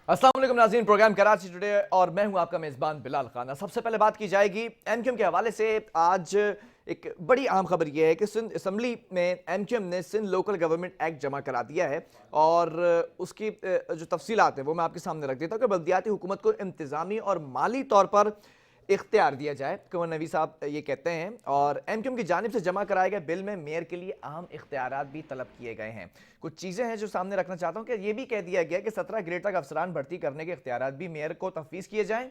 अस्सलाम वालेकुम नाज़रीन, प्रोग्राम कराची टुडे और मैं हूं आपका मेज़बान बिलाल खाना। सबसे पहले बात की जाएगी एमक्यूएम के हवाले से। आज एक बड़ी अहम खबर यह है कि सिंध असम्बली में एमक्यूएम ने सिंध लोकल गवर्नमेंट एक्ट जमा करा दिया है और उसकी जो तफसीलात हैं वो मैं आपके सामने रख देता हूँ कि बल्दियाती हुकूमत को इंतज़ामी और माली तौर पर इख्तियार दिया जाए। कंवर नवी साहब ये कहते हैं और एमक्यूएम की जानिब से जमा कराए गए बिल में मेयर के लिए अहम इख्तियारात भी तलब किए गए हैं। कुछ चीज़ें हैं जो सामने रखना चाहता हूँ कि ये भी कह दिया गया कि 17 ग्रेड तक अफसरान भर्ती करने के इख्तियारात भी मेयर को तफवीज़ किए जाएँ,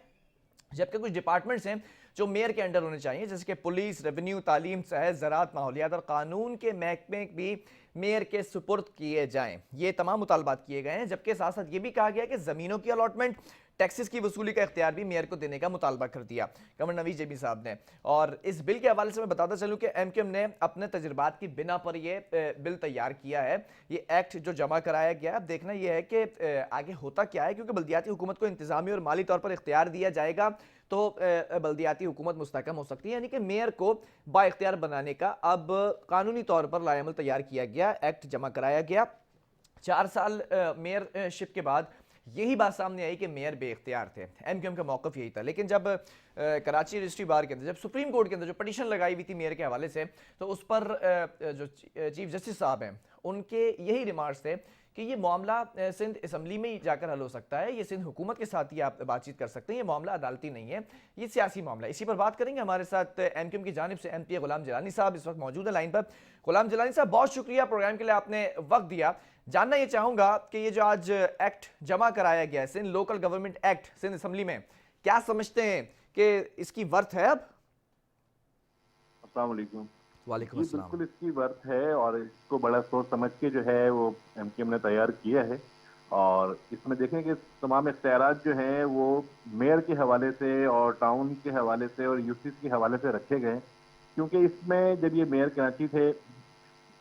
जबकि कुछ डिपार्टमेंट्स हैं जो मेयर के अंडर होने चाहिए, जैसे कि पुलिस, रेवेन्यू, तालीम, सेहत, ज़राअत, माहौलियात और कानून के महकमे भी मेयर के सुपुर्द किए जाएं। ये तमाम मुतालबात किए गए हैं, जबकि साथ साथ ये भी कहा गया कि ज़मीनों की अलॉटमेंट, टैक्सेस की वसूली का इख्तियार भी मेयर को देने का मुतालबा कर दिया कमर नवीज जेबी साहब ने। और इस बिल के हवाले से मैं बताता चलूँ कि एमक्यूएम ने अपने तजुर्बात की बिना पर यह बिल तैयार किया है। ये एक्ट जो जमा कराया गया, अब देखना यह है कि आगे होता क्या है, क्योंकि बल्दियाती हुकूमत को इंतजामी और माली तौर पर इख्तियार दिया जाएगा तो बल्दियाती हुकूमत मुस्तकम हो सकती है, यानी कि मेयर को बाइख्तियार बनाने का अब कानूनी तौर पर लाएमल तैयार किया गया, एक्ट जमा कराया गया। 4 साल मेयरशिप के बाद यही बात सामने आई कि मेयर बेख्तियार थे। एमक्यूएम का मौकफ यही था, लेकिन जब कराची रजिस्ट्री बार के अंदर, जब सुप्रीम कोर्ट के अंदर जो पटिशन लगाई हुई थी मेयर के हवाले से, तो उस पर जो चीफ जस्टिस साहब हैं उनके यही रिमार्क्स थे कि ये मामला सिंध असम्बली में ही जाकर हल हो सकता है, ये सिंध हुकूमत के साथ ही आप बातचीत कर सकते हैं, ये मामला अदालती नहीं है, ये सियासी मामला है। इसी पर बात करेंगे। हमारे साथ एमक्यूएम की जानिब से एमपी गुलाम जलानी साहब इस वक्त मौजूद है लाइन पर। गुलाम जलानी साहब, बहुत शुक्रिया प्रोग्राम के लिए आपने वक्त दिया। जानना ये चाहूंगा कि ये जो आज एक्ट जमा कराया गया है, Sindh local government act Sindh assembly में, क्या समझते हैं कि इसकी वर्थ है अब? अस्सलाम वालेकुम। वालेकुम जी अस्सलाम। बिल्कुल इसकी वर्थ है और इसको बड़ा सोच समझ के जो है वो एमकेएम ने तैयार किया है। और इसमें देखें कि तमाम इख्तियारात जो हैं वो मेयर के हवाले से और टाउन के हवाले से और यूसीस के हवाले से रखे गए हैं, क्योंकि इसमें जब ये मेयर कराची थे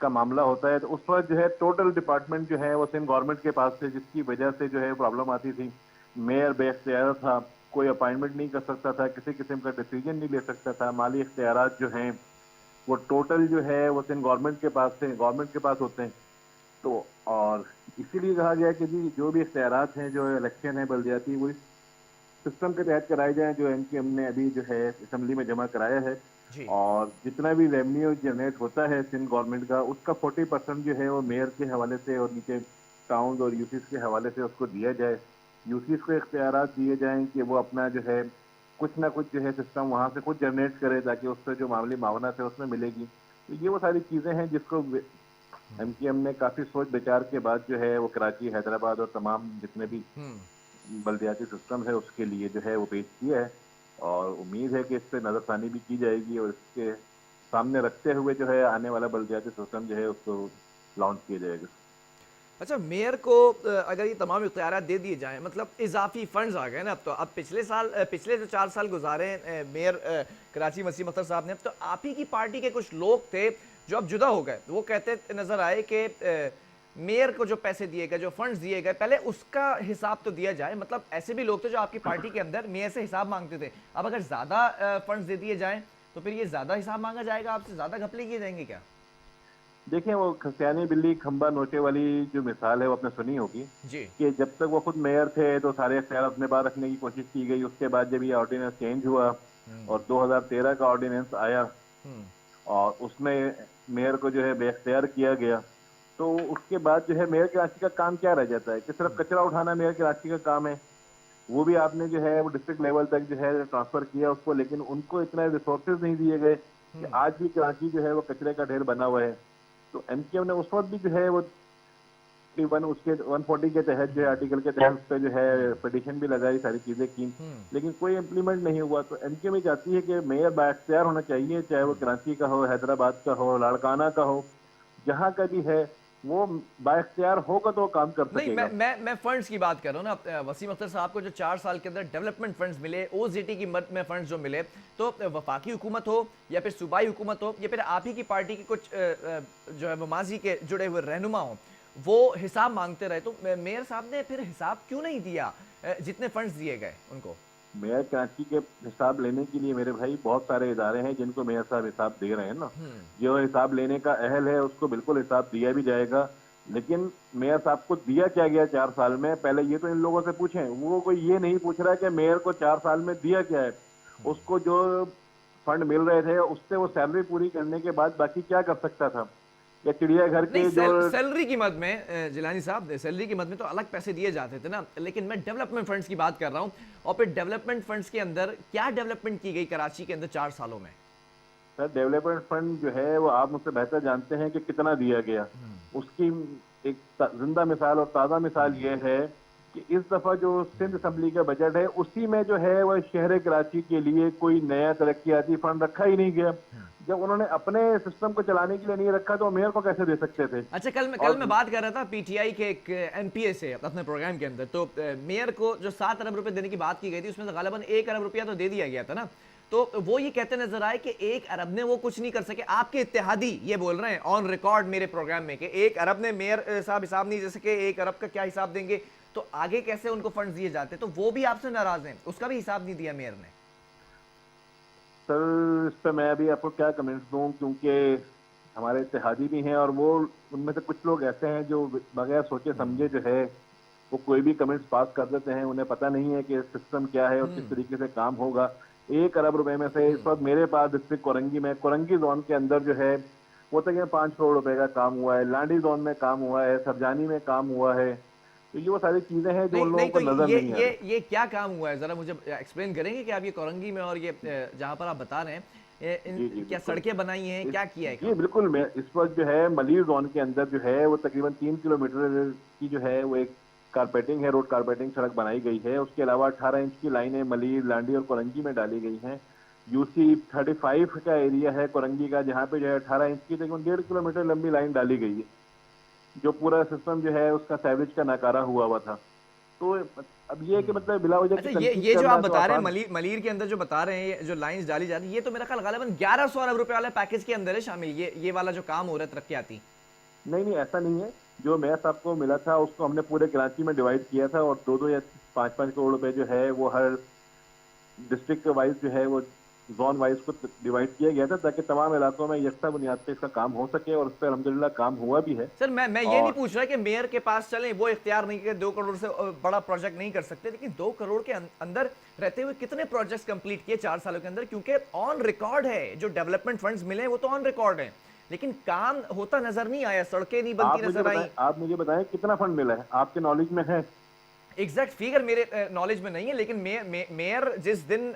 का मामला होता है तो उस वक्त जो है टोटल डिपार्टमेंट जो है वो सिंध गवर्नमेंट के पास थे, जिसकी वजह से जो है प्रॉब्लम आती थी। मेयर बेख्तियार था, कोई अपॉइंटमेंट नहीं कर सकता था, किसी किस्म का डिसीजन नहीं ले सकता था। माली इख्तियारात जो हैं वो टोटल जो है वो सिंध गवर्नमेंट के पास थे, गवर्नमेंट के पास होते हैं। तो और इसीलिए कहा गया कि जी जो भी इख्तियारात हैं, जो इलेक्शन है बल्दियाती, वो इस सिस्टम के तहत कराए जाएं जो एमक्यूएम ने अभी जो है असेंबली में जमा कराया है। जी। और जितना भी रेवेन्यू जनरेट होता है सिंध गवर्नमेंट का, उसका 40% जो है वो मेयर के हवाले से और नीचे टाउन और यूसीस के हवाले से उसको दिया जाए। यूसीस को इख्तियारात दिए जाएं कि वो अपना जो है कुछ ना कुछ जो है सिस्टम वहां से खुद जनरेट करे, ताकि उससे जो मामूली मावनत है उसमें मिलेगी। तो ये वो सारी चीजें हैं जिसको एमक्यूएम ने काफी सोच विचार के बाद जो है वो कराची, हैदराबाद और तमाम जितने भी हम्म। बल्दियाती सिस्टम है उसके लिए जो है वो पेश किया है। और उम्मीद है कि इस पर नजरसानी भी की जाएगी और इसके सामने रखते हुए जो है आने वाला बल्दियाती सिस्टम जो है उसको लॉन्च किया जाएगा। अच्छा, मेयर को अगर ये तमाम इख्तियारात दे दिए जाएं, मतलब इजाफी फंड्स आ गए ना अब तो। अब पिछले जो 4 साल गुजारे मेयर कराची वसीम अख्तर साहब ने, अब तो आप ही की पार्टी के कुछ लोग थे जो अब जुदा हो गए, वो कहते नजर आए कि मेयर को जो पैसे दिए गए, जो फंड्स दिए गए, पहले उसका हिसाब तो दिया जाए। मतलब ऐसे भी लोग थे जो आपकी पार्टी के अंदर मेयर से हिसाब मांगते थे। अब अगर ज्यादा फंड्स दे दिए जाएं तो फिर ये ज्यादा हिसाब मांगा जाएगा आपसे, ज्यादा घपले किए जाएंगे क्या? देखिए वो खसियानी बिल्ली खंबा नोचे वाली जो मिसाल है वो आपने सुनी होगी जी। कि जब तक वो खुद मेयर थे तो सारे इख्तियार अपने पास रखने की कोशिश की गई। उसके बाद जब ये ऑर्डिनेंस चेंज हुआ हम्म। और 2013 का ऑर्डिनेंस आया हम्म। और उसमें मेयर को जो है बेख्तियार किया गया, तो उसके बाद जो है मेयर कराची का काम क्या रह जाता है कि सिर्फ कचरा उठाना मेयर कराची का काम है। वो भी आपने जो है वो डिस्ट्रिक्ट लेवल तक जो है ट्रांसफर किया उसको, लेकिन उनको इतने रिसोर्सेज नहीं दिए गए कि हम्म। आज भी कराची जो है वो कचरे का ढेर बना हुआ है। तो एमकेएम ने उस वक्त भी जो है वो वन उसके 140 के तहत जो है आर्टिकल के तहत उस पर जो है हम्म। पिटीशन भी लगाई, सारी चीजें की, हम्म। लेकिन कोई इम्प्लीमेंट नहीं हुआ। तो एमकेएम ये चाहती है कि मेयर बाइख्तियार होना चाहिए, चाहे वो कराची का हो, हैदराबाद का हो, लाड़काना का हो, जहां का भी है वो बाइख्तियार होगा तो वो काम कर नहीं, मैं सकेगा। मैं मैं फंड्स की बात कर रहा हूँ ना। वसीम अख्तर साहब को जो 4 साल के अंदर डेवलपमेंट फंड्स मिले, ओजीटी की मद में फंड्स जो मिले, तो वफाकी हुकूमत हो या फिर सूबाई हुकूमत हो या फिर आप ही की पार्टी के कुछ जो है वो माजी के जुड़े हुए रहनुमा हो, वो हिसाब मांगते रहे, तो मेयर साहब ने फिर हिसाब क्यों नहीं दिया जितने फंड्स दिए गए उनको? मेयर कराची के हिसाब लेने के लिए मेरे भाई बहुत सारे इदारे हैं जिनको मेयर साहब हिसाब दे रहे हैं ना। हम्म। जो हिसाब लेने का अहल है उसको बिल्कुल हिसाब दिया भी जाएगा। लेकिन मेयर साहब को दिया क्या गया 4 साल में, पहले ये तो इन लोगों से पूछें। वो कोई ये नहीं पूछ रहा है कि मेयर को 4 साल में दिया क्या है। उसको जो फंड मिल रहे थे उससे वो सैलरी पूरी करने के बाद बाकी क्या कर सकता था, या चिड़ियाघर नहीं, के जो। सैलरी की मद में जिलानी साहब, सैलरी की मद में तो अलग पैसे दिए जाते थे ना, लेकिन मैं डेवलपमेंट फंड्स की बात कर रहा हूं। और फिर डेवलपमेंट फंड्स के अंदर क्या डेवलपमेंट की गई कराची के अंदर 4 सालों में? सर डेवलपमेंट फंड जो है वो आप मुझसे बेहतर जानते हैं कि कितना दिया गया। उसकी एक जिंदा मिसाल और ताज़ा मिसाल ये है कि इस दफा जो सिंध असम्बली का बजट है उसी में जो है वह शहर कराची के लिए कोई नया तरक्याती फंड रखा ही नहीं गया। जब उन्होंने अपने सिस्टम को चलाने के लिए नहीं रखा तो मेयर को कैसे दे सकते थे। अच्छा, कल मैं बात कर रहा था पीटीआई के एक एमपीए से अपने प्रोग्राम के अंदर, तो मेयर को जो 7 अरब रुपए देने की बात की गई थी उसमें से गालिबन 1 अरब रुपया तो दे दिया गया था ना। तो वो ये कहते नजर आए कि 1 अरब ने वो कुछ नहीं कर सके। आपके इत्तेहादी ये बोल रहे हैं ऑन रिकॉर्ड मेरे प्रोग्राम में कि 1 अरब ने मेयर साहब हिसाब नहीं दे सके, 1 अरब का क्या हिसाब देंगे, तो आगे कैसे उनको फंड दिए जाते? तो वो भी आपसे नाराज हैं, उसका भी हिसाब नहीं दिया मेयर ने। सर इस पर मैं अभी आपको क्या कमेंट्स दूं, क्योंकि हमारे इत्तेहादी भी हैं और वो उनमें से कुछ लोग ऐसे हैं जो बगैर सोचे समझे जो है वो कोई भी कमेंट्स पास कर देते हैं। उन्हें पता नहीं है कि सिस्टम क्या है और किस तरीके से काम होगा। 1 अरब रुपए में से इस वक्त मेरे पास डिस्ट्रिक्ट कोरंगी में, कोरंगी जोन के अंदर जो है वो तक 5 करोड़ रुपए का काम हुआ है, लांडी जोन में काम हुआ है, सरजानी में काम हुआ है। तो ये वो सारी चीजें हैं जो नहीं उन लोगों नहीं, को तो नजर ये नहीं आ ये रही। ये क्या काम हुआ है, जरा मुझे एक्सप्लेन करेंगे कि आप ये कोरंगी में और ये जहां पर आप बता रहे हैं, जी जी क्या बिल्कुल। सड़कें बनाई हैं, क्या किया है जी काम? बिल्कुल, मैं इस वक्त जो है मलिर जोन के अंदर जो है वो तकरीबन 3 किलोमीटर की जो है वो एक कारपेटिंग है, रोड कारपेटिंग सड़क बनाई गई है। उसके अलावा 18 इंच की लाइनें मलिर, लांडी और कोरंगी में डाली गई हैं। UC 35 का एरिया है कोरंगी का, जहाँ पे जो है 18 इंच की तकरीबन 1.5 किलोमीटर लंबी लाइन डाली गई है। जो पूरा सिस्टम जो है उसका सैविज का नकारा हुआ हुआ था। तो अब ये है कि मतलब बिला वजह की अच्छा, तनकीद ये जो आप करना तो बता रहे हैं आसान। मलीर के अंदर जो बता रहे हैं, ये जो लाइंस डाली जा रही है, ये तो मेरा ख्याल गालिबन 1100 अरब रुपए वाले पैकेज के अंदर है शामिल, ये वाला जो काम हो रहा है तरक्याती। नहीं नहीं, ऐसा नहीं है। जो मेयर साहब को मिला था उसको हमने पूरे कराची में डिवाइड किया था और 2-2 या 5-5 करोड़ रुपए जो है वो हर डिस्ट्रिक्ट वाइज जो है वो जोन वाइज को डिवाइड किया गया था, ताकि तमाम इलाकों में यकसा बुनियाद पे इसका काम हो सके और उस पर अलहमदिल्ला काम हुआ भी है। सर मैं ये नहीं और पूछ रहा कि मेयर के पास चलें, वो इख्तियार नहीं कि 2 करोड़ से बड़ा प्रोजेक्ट नहीं कर सकते, लेकिन 2 करोड़ के अंदर रहते हुए कितने प्रोजेक्ट्स कंप्लीट किए 4 सालों के अंदर? क्योंकि ऑन रिकॉर्ड है जो डेवलपमेंट फंड्स मिले वो तो ऑन रिकॉर्ड है, लेकिन काम होता नजर नहीं आया, सड़कें नहीं बनती नजर आई। आप मुझे बताएं कितना फंड मिला है, आपके नॉलेज में है? एग्जैक्ट फिगर मेरे नॉलेज में नहीं है, लेकिन मेयर जिस दिन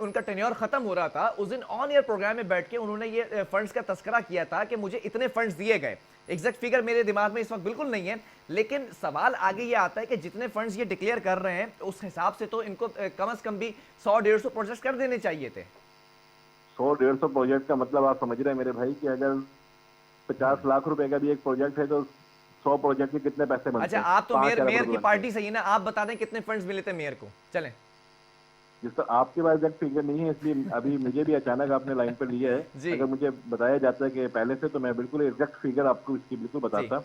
उनका टेन्योर खत्म हो रहा था उस दिन ऑन ईयर प्रोग्राम में बैठ के उन्होंने ये फंड्स का तस्करा किया था कि मुझे इतने फंड्स दिए गए। एग्जैक्ट फिगर मेरे दिमाग में इस वक्त बिल्कुल नहीं है, लेकिन सवाल आगे ये आता है कि जितने फंड्स ये डिक्लेयर कर रहे हैं उस हिसाब से तो इनको कम से कम भी 100-150 प्रोजेक्ट कर देने चाहिए थे। 100-150 प्रोजेक्ट का मतलब आप समझ रहे हैं मेरे भाई कि अगर 50 लाख रुपए का भी एक प्रोजेक्ट है तो 100 प्रोजेक्ट के कितने पैसे बनते अच्छा, हैं? आप तो पांच मेयर अरब मेयर रुपए की बनते हैं। पार्टी सही है ना, आप बता दें कितने फंड्स मिले थे मेयर को, चलें। जिस पर आपके पास एग्जैक्ट फिगर नहीं है इसलिए अभी मुझे भी अचानक आपने लाइन पर लिया है। जी अगर मुझे बताया जाता है कि पहले से तो मैं बिल्कुल एग्जैक्ट फिगर आपको इसकी बिल्कुल जी, बताता।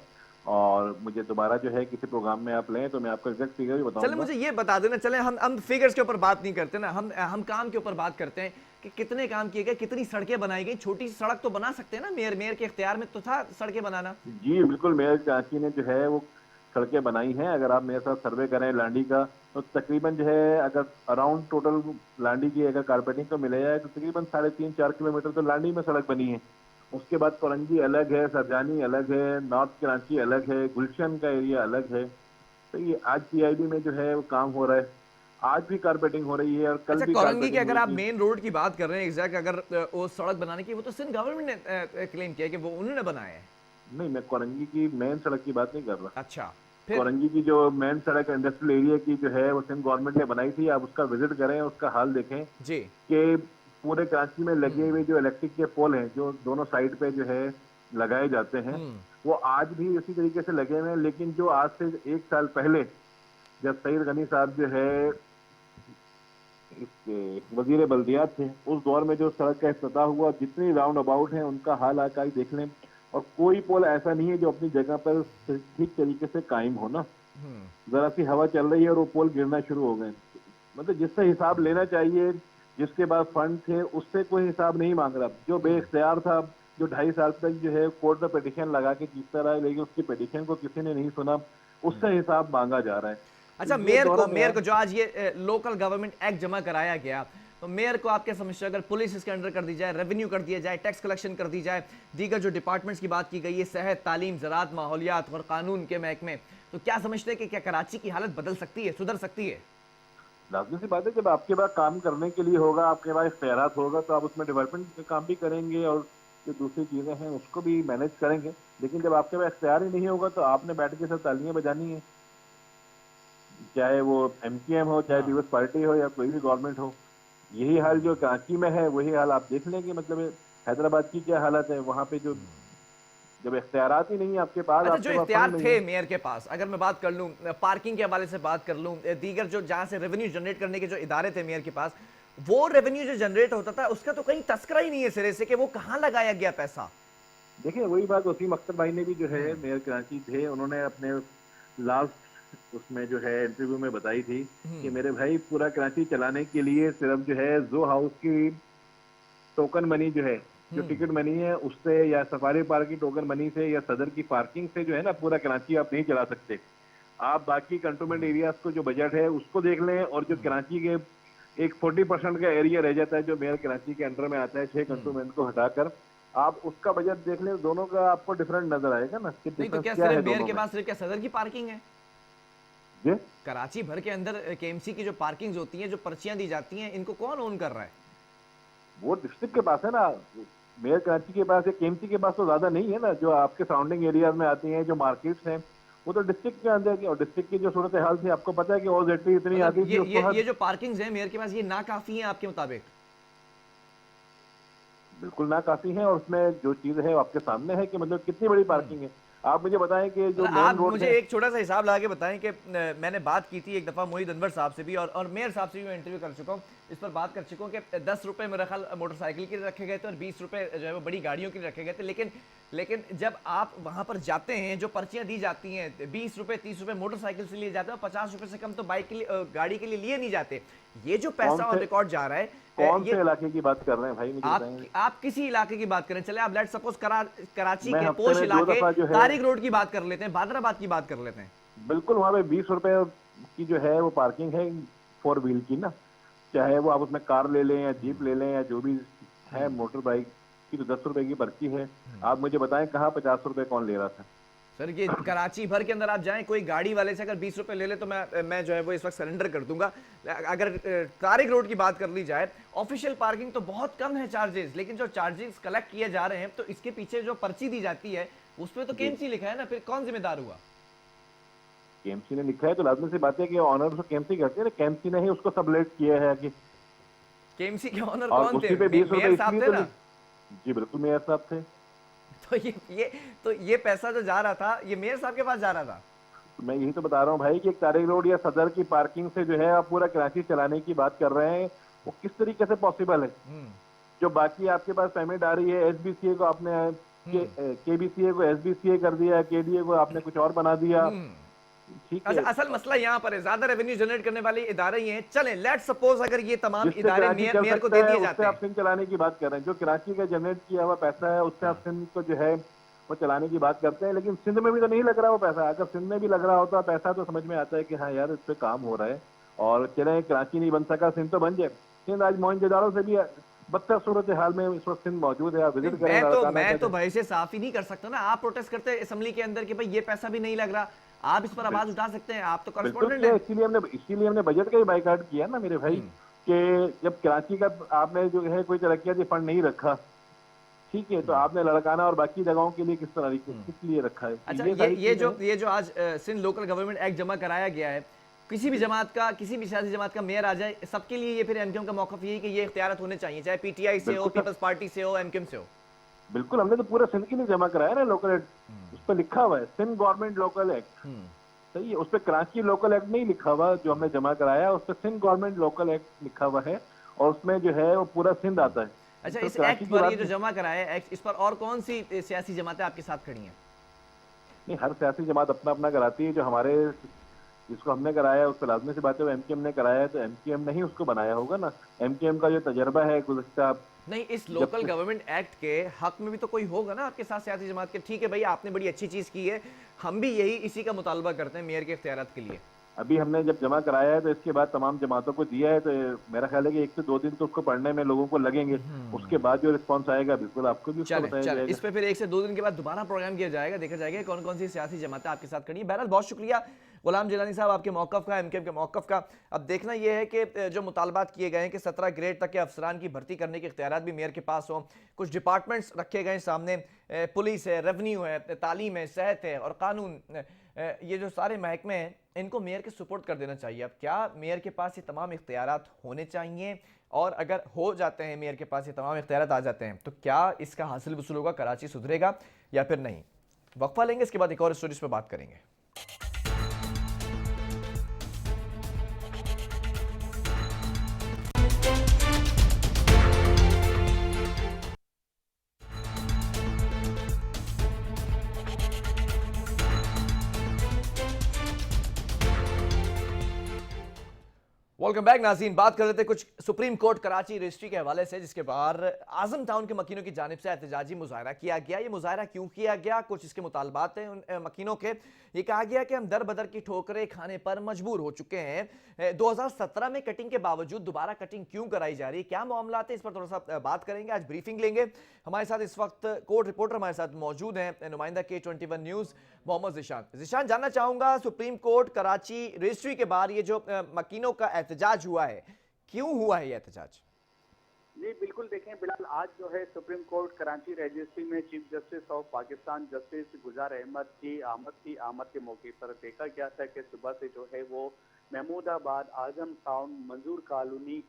और मुझे दोबारा जो है किसी प्रोग्राम में आप लें तो मैं आपको एग्जैक्ट फिगर भी चले बताऊंगा। मुझे ये बता देना, चले हम फिगर्स के ऊपर बात नहीं करते ना, हम काम के ऊपर बात करते हैं कि कितने काम किए गए, कितनी सड़कें बनाई गई। छोटी सी सड़क तो बना सकते हैं ना, मेयर मेयर के इख्तियार में तो था सड़कें बनाना। जी बिल्कुल, मेयर कराची ने जो है वो सड़कें बनाई हैं। अगर आप मेरे साथ सर्वे करें लांडी का तो तकरीबन जो है अगर अराउंड टोटल लांडी की अगर कारपेटिंग को मिला जाए तो तकरीबन 3.5-4 किलोमीटर तो लांडी में सड़क बनी है। उसके बाद कोरंगी अलग है, सरजानी अलग है, नॉर्थ कराची अलग है, गुलशन का एरिया अलग है। तो ये आज PIB में जो है वो काम हो रहा है। आज भी कारपेटिंग हो रही है और कल अच्छा, भी कोरंगी की कारपेटिंग अगर आप होगी। मेन रोड की बात कर रहे हैं एग्जैक्ट, अगर वो सड़क बनाने की, वो तो सिंध गवर्नमेंट ने क्लेम किया कि वो उन्होंने बनाया है। नहीं, मैं कोरंगी की मेन सड़क की बात नहीं कर रहा। अच्छा, फिर? कोरंगी की जो मेन सड़क इंडस्ट्रियल एरिया की जो है वो सिंध गवर्नमेंट ने बनाई थी। आप उसका विजिट करें, उसका हाल देखें जी। कि पूरे कराची में लगे हुए जो इलेक्ट्रिक के पोल हैं जो दोनों साइड पे जो है लगाए जाते हैं वो आज भी उसी तरीके से लगे हुए हैं। लेकिन जो आज से 1 साल पहले जब सईद गनी साहब जो है वजीर बल्दियात थे उस दौर में जो सड़क का इफ्तिताह हुआ, जितनी राउंड अबाउट है उनका हाल आकर देख लें। और कोई पोल ऐसा नहीं है जो अपनी जगह पर ठीक तरीके से कायम हो ना। जरा सी हवा चल रही है और वो पोल गिरना शुरू हो गए। मतलब जिससे हिसाब लेना चाहिए, जिसके पास फंड थे उससे कोई हिसाब नहीं मांग रहा। जो बेइख्तियार था जो 2.5 साल तक जो है कोर्ट में पिटीशन लगा के जीतता रहा है, लेकिन उसकी पिटीशन को किसी ने नहीं सुना, उससे हिसाब मांगा जा रहा है। तो अच्छा, ये मेयर को जो आज ये लोकल गवर्नमेंट एक्ट जमा कराया गया, तो मेयर को आप क्या समझते हो, अगर पुलिस इसके अंडर कर दी जाए, रेवेन्यू कर दिया जाए, टैक्स कलेक्शन कर दी जाए, दीगर जो डिपार्टमेंट्स की बात की गई है, सेहत, तालीम, ज़राअत, माहौलियात और कानून के महकमे, तो क्या समझते हैं कि क्या कराची की हालत बदल सकती है, सुधर सकती है? लाजमी सी बात है, जब आपके पास काम करने के लिए होगा, आपके पास इख्तियारात होगा, तो आप उसमें डेवलपमेंट का काम भी करेंगे और जो दूसरी चीज़ें हैं उसको भी मैनेज करेंगे। लेकिन जब आपके पास इख्तियार ही नहीं होगा, तो आपने बैठ के सब तालियां बजानी है, चाहे वो एमकेएम हो, चाहे हाँ। पीपल्स पार्टी हो, या कोई भी गवर्नमेंट हो। यही हाल जो कराची में है, वही हाल आप देख लेंगे। मतलब हैदराबाद की क्या हालत है, वहाँ पे जो जब इख्तियारात ही नहीं है आपके पास, अच्छा, जो आपके पास इख्तियार फंड नहीं थे है। मेयर के पास, अगर मैं बात कर लूं, पार्किंग के हवाले से बात कर लूं, दीगर जो जहां से रेवेन्यू जनरेट करने के जो इदारे थे मेयर के पास, वो रेवेन्यू जो जनरेट होता था उसका तो कहीं तस्करा ही नहीं है सिरे से कि वो कहां लगाया गया पैसा। देखिए, वही बात वसीम अख्तर भाई ने भी जो है, मेयर कराची थे, उन्होंने अपने लास्ट उसमें जो है इंटरव्यू में बताई थी कि मेरे भाई, पूरा कराची चलाने के लिए सिर्फ जो है जो हाउस की टोकन मनी जो है, जो टिकट मनी है, उससे या सफारी पार्क की टोकन मनी से या सदर की पार्किंग से जो है ना, पूरा कराची आप नहीं चला सकते। आप बाकी कंटोनमेंट एरियाज को जो बजट है उसको देख लें, और जो कराची के एक 40% का एरिया रह जाता है जो मेयर कराची के अंडर में आता है, 6 कंटोनमेंट को हटाकर, आप उसका बजट देख लें, दोनों का आपको डिफरेंट नजर आएगा ना कि नहीं तो डिफरेंस क्या क्या सिर्फ है मेयर दोनों के में। पास सिर्फ क्या सदर की पार्किंग है? जी, कराची भर के अंदर केएमसी की जो पार्किंग होती हैं, जो पर्चियां दी जाती हैं, इनको कौन ओन कर रहा है? वो डिस्ट्रिक्ट के पास है ना। मेयर कराची के पास या केएमसी के पास तो ज्यादा नहीं है ना, जो आपके सराउंडिंग एरियाज में आती हैं, जो मार्केट्स हैं, वो तो डिस्ट्रिक्ट के अंदर की। और डिस्ट्रिक्ट की जो सूरत हाल थी, आपको पता है कि ओजेटी इतनी मतलब आती थी, उसको हर ये जो पार्किंग्स हैं मेयर के पास, ये नाकाफी हैं आपके मुताबिक? बिल्कुल ना काफी है। और उसमें जो चीज है वो आपके सामने है कि मतलब कितनी बड़ी पार्किंग है। आप मुझे बताएं कि जो मतलब मेन आप रोड मुझे है। एक छोटा सा हिसाब लगा के बताएं कि मैंने बात की थी एक दफ़ा मोहित अनवर साहब से भी, और मेयर साहब से भी मैं इंटरव्यू कर चुका हूँ, इस पर बात कर चुका हूँ कि 10 रुपये मेरा ख्याल मोटरसाइकिल के लिए रखे गए थे और 20 रुपये जो है वो बड़ी गाड़ियों के लिए रखे गए थे। लेकिन जब आप वहाँ पर जाते हैं, जो पर्चियाँ दी जाती हैं, 20 रुपये 30 रुपये मोटरसाइकिल से लिए जाते हैं और 50 रुपये से कम तो बाइक के लिए गाड़ी के लिए लिए नहीं जाते। ये जो कौन पैसा ऑन से रिकॉर्ड जा रहा है, कौन से ये इलाके की बात कर रहे हैं भाई, मुझे बताएं। आप किसी इलाके की बात करें, चले आप लेट सपोज कराची मैं के हफ्ते पोश में 2 इलाके दफा जो है, तारिक रोड की बात कर लेते हैं, बादराबाद की बात कर लेते हैं। बिल्कुल वहां पे 20 रुपए की जो है वो पार्किंग है, 4 व्हील की ना। चाहे वो आप उसमें कार ले लें या जीप ले लें या जो भी है, मोटर बाइक की तो 10 रुपए की पर्ची है। आप मुझे बताएं कहाँ 50 रुपए कौन ले रहा था। सर ये कराची भर के अंदर आप जाएं, कोई गाड़ी वाले से अगर 20 रुपए ले ले तो मैं जो है वो इस वक्त सरेंडर कर दूंगा। अगर तारिक रोड की बात कर ली जाए, ऑफिशियल पार्किंग तो बहुत कम है चार्जेस, लेकिन जो चार्जेस कलेक्ट किए जा रहे हैं, तो इसके पीछे जो पर्ची दी जाती है उसमें तो जी, केएमसी लिखा है ना, फिर कौन जिम्मेदार हुआ? केएमसी ने लिखा है तो लाजमी सी बात है कि ऑनर तो केएमसी करते हैं ना, केएमसी ने ही उसको सबलेट किया है कि। केएमसी के ऑनर और कौन थे? उसी पे 20 रुपए मेयर साहब इसलिए थे तो ना? जी बिल्कुल, मेयर साहब थे। तो ये पैसा जो जा रहा था, ये मेयर साहब के पास जा रहा था। तो मैं यही तो बता रहा हूँ भाई कि एक तारिक रोड या सदर की पार्किंग से जो है आप पूरा कराची चलाने की बात कर रहे हैं, वो किस तरीके से पॉसिबल है। जो बाकी आपके पास पेमेंट आ रही है, एसबीसीए को आपने केबीसीए को एसबीसीए कर दिया, केडीए को आपने कुछ और बना दिया। ठीक अच्छा, है, असल मसला यहाँ पर है, ज्यादा रेवेन्यू जनरेट करने वाले इदारे ही हैं। चलें, लेट सपोज अगर ये तमाम जिससे इदारे कराची चल मेयर को सकता दे है दिए उससे जाते आप हैं। सिंध चलाने की बात कर रहे हैं। जो कराची का जनरेट किया हुआ पैसा है उससे आप सिंध को जो है वो चलाने की बात करते हैं। लेकिन सिंध में भी तो नहीं लग रहा वो पैसा। अगर सिंध में भी लग रहा होता पैसा तो समझ में आता है कि हाँ यार, इस पे काम हो रहा है। और चले, कराची नहीं बन सका, सिंध तो बन जाए। सिंध आज मोहनजोदाड़ो से भी बदतर सूरत हाल में इस वक्त सिंध मौजूद है। आप विजिट करें लाड़काना मैं तो का। भाई से साफ ही नहीं कर सकता ना। आप प्रोटेस्ट करते हैं असेंबली के अंदर कि भाई ये पैसा भी नहीं लग रहा, आप इस पर आवाज उठा सकते हैं, आप तो बिल्कुल करस्पॉन्डेंट किया, हैं। इसीलिए हमने बजट का ही बाइकाट किया ना मेरे भाई, कि जब कराची का आपने जो है कोई तरक्याती फंड नहीं रखा, ठीक है, तो आपने लड़काना और बाकी जगहों के लिए किस तरह किस लिए रखा है। तो अच्छा, सारी चीजें हैं। ये जो आज सिंध लोकल गवर्नमेंट एक्ट जमा कराया गया है, किसी भी जमात का, किसी भी सियासी जमात का मेयर आ जाए, सबके लिए ये फिर एमक्यूएम का मौक़िफ़ यही कि ये इख्तियारत होने चाहिए, चाहे पीटीआई से हो, बिल्कुल सर, पीपल्स पार्टी से हो, एमक्यूएम से हो। बिल्कुल, हमने तो पूरा सिंध के लिए जमा कराया ना लोकल एक्ट। उस पर लिखा हुआ है सिंध गवर्नमेंट लोकल एक्ट। सही है, उस पर कराची लोकल एक्ट नहीं लिखा हुआ। जो हमने जमा कराया उस पर सिंध गवर्नमेंट लोकल एक्ट लिखा हुआ है, और उसमें जो है वो पूरा सिंध आता है। अच्छा, तो इस कराची एक्ट की पर, बात ये जो नहीं। जमा कराया है एक्ट, इस पर और कौन सी सियासी जमातें आपके साथ खड़ी हैं? नहीं, हर सियासी जमात अपना अपना कराती है। जो हमारे जिसको हमने कराया उस पर लाजमी सी बात है वो एमकेएम ने कराया है, तो एमकेएम ने ही उसको बनाया होगा ना। एमकेएम का जो तजर्बा है गुज़श्ता नहीं, इस जब लोकल से गवर्नमेंट एक्ट के हक में भी तो कोई होगा ना आपके साथ सियासी जमात के, ठीक है भाई आपने बड़ी अच्छी चीज की है, हम भी यही इसी का मुतालबा करते हैं मेयर के इख्तियारात के लिए। अभी हमने जब जमा कराया है तो इसके बाद तमाम जमातों को दिया है, तो मेरा ख्याल है कि 1 से 2 दिन तो उसको पढ़ने में लोगों को लगेंगे। उसके बाद जो रिस्पॉन्स आएगा बिल्कुल आपको भी उसका चले बताया चले जाएगा। इस पे फिर 1 से 2 दिन के बाद दोबारा प्रोग्राम किया जाएगा, देखा जाएगा कौन कौन सी सियासी जमातें आपके साथ खड़ी हैं। बहरहाल बहुत शुक्रिया गुलाम जिलानी साहब आपके मौक़िफ़ का, एमकेएम के मौक़िफ़ का। अब देखना यह है कि जो मुतालबात किए गए हैं कि 17 ग्रेड तक के अफसरान की भर्ती करने के इख्तियारात भी मेयर के पास हों, कुछ डिपार्टमेंट्स रखे गए सामने, पुलिस है, रेवन्यू है, तालीम है, सेहत है और कानून, ये जो सारे महकमे हैं इनको मेयर के सुपुर्द कर देना चाहिए। अब क्या मेयर के पास ये तमाम इख्तियारात होने चाहिए, और अगर हो जाते हैं मेयर के पास ये तमाम इख्तियारात आ जाते हैं तो क्या इसका हासिल वसूल होगा, कराची सुधरेगा या फिर नहीं? वक्फा लेंगे, इसके बाद एक और स्टोरीज पर बात करेंगे। वेलकम बैक नाज़रीन। बात कर रहे थे कुछ सुप्रीम कोर्ट कराची रजिस्ट्री के हवाले से, जिसके बाहर आजम टाउन के मकीनों की जानिब से एहतजाजी मुजाहरा किया गया। ये मुजाहरा क्यों किया गया, कुछ इसके मुतालबात हैं उन मकीनों के। ये कहा गया कि हम दर बदर की ठोकरें खाने पर मजबूर हो चुके हैं। 2017 में कटिंग के बावजूद दोबारा कटिंग क्यों कराई जा रही है, क्या मामला है, इस पर थोड़ा सा बात करेंगे, आज ब्रीफिंग लेंगे। हमारे साथ इस वक्त कोर्ट रिपोर्टर हमारे साथ मौजूद हैं, नुमाइंदा K21 न्यूज़ मोहम्मद ज़िशान। जानना चाहूंगा सुप्रीम कोर्ट कराची रजिस्ट्री के बाहर ये जो मकीनों का एहतजाज हुआ है, क्यों हुआ है ये एहतजाज? जी बिल्कुल, देखें बिलाल, आज जो है सुप्रीम कोर्ट कराची रजिस्ट्री में chief justice of Pakistan justice गुजार अहमद की आमद के मौके पर देखा गया था कि सुबह से जो है वो महमूदाबाद, आजम टाउन, मंजूर कॉलोनी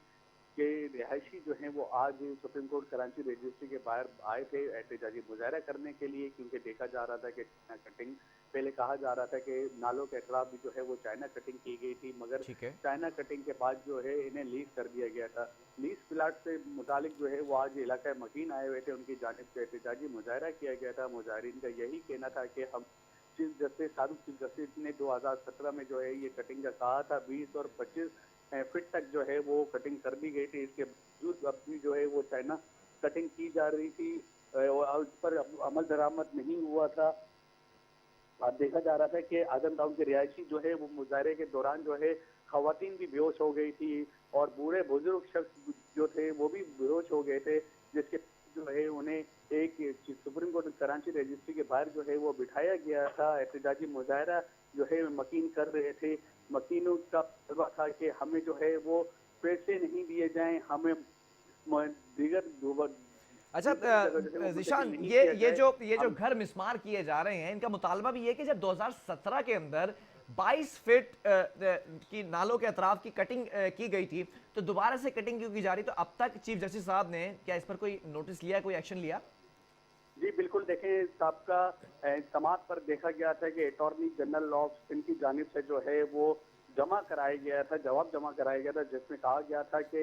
के रिहायशी जो हैं वो आज सुप्रीम कोर्ट कराची रजिस्ट्री के बाहर आए थे एहतजाजी मुजाहरा करने के लिए, क्योंकि देखा जा रहा था कि चाइना कटिंग, पहले कहा जा रहा था कि नालों के अतराफ भी जो है वो चाइना कटिंग की गई थी, मगर चाइना कटिंग के बाद जो है इन्हें लीज कर दिया गया था। लीज प्लाट से मुतालिक जो है वो आज इलाका मकीन आए हुए थे, उनकी जानिब से एहतजाजी मुजाहरा किया गया था। मुजाहरीन का यही कहना था कि हम चीफ जस्टिस, साबिक चीफ जस्टिस ने 2017 में जो है ये कटिंग का कहा था, 20 और 25 फीट तक जो है वो कटिंग कर दी गई थी। इसके बावजूद अब भी जो है वो चाइना कटिंग की जा रही थी और उस पर अमल दरामद नहीं हुआ था। अब देखा जा रहा था कि आजम टाउन के रिहायशी जो है वो मुजाहरे के दौरान जो है खवातीन भी बेहोश हो गई थी और बूढ़े बुजुर्ग शख्स जो थे वो भी बेहोश हो गए थे, जिसके जो है उन्हें एक सुप्रीम कोर्ट कराची रजिस्ट्री के बाहर जो है वो बिठाया गया था। एहतजाजी मुजाहरा जो है मकीन कर रहे थे। मकीनों का तलबा था कि हमें जो है वो पैसे नहीं दिए जाएं, हमें दीगर अच्छा ज़िशान, ये जो घर मिसमार किए जा रहे हैं, इनका मुतालबा भी ये कि जब 2017 के अंदर 22 फीट की नालों के अतराफ की कटिंग की गई थी, तो दोबारा से कटिंग क्यों की जा रही? तो अब तक चीफ जस्टिस साहब ने क्या इस पर कोई नोटिस लिया, कोई एक्शन लिया? जी बिल्कुल, देखें सबका समात पर देखा गया था कि अटॉर्नी जनरल ऑफ सिंध की जानिब से जो है वो जमा कराया गया था, जवाब जमा कराया गया था, जिसमें कहा गया था कि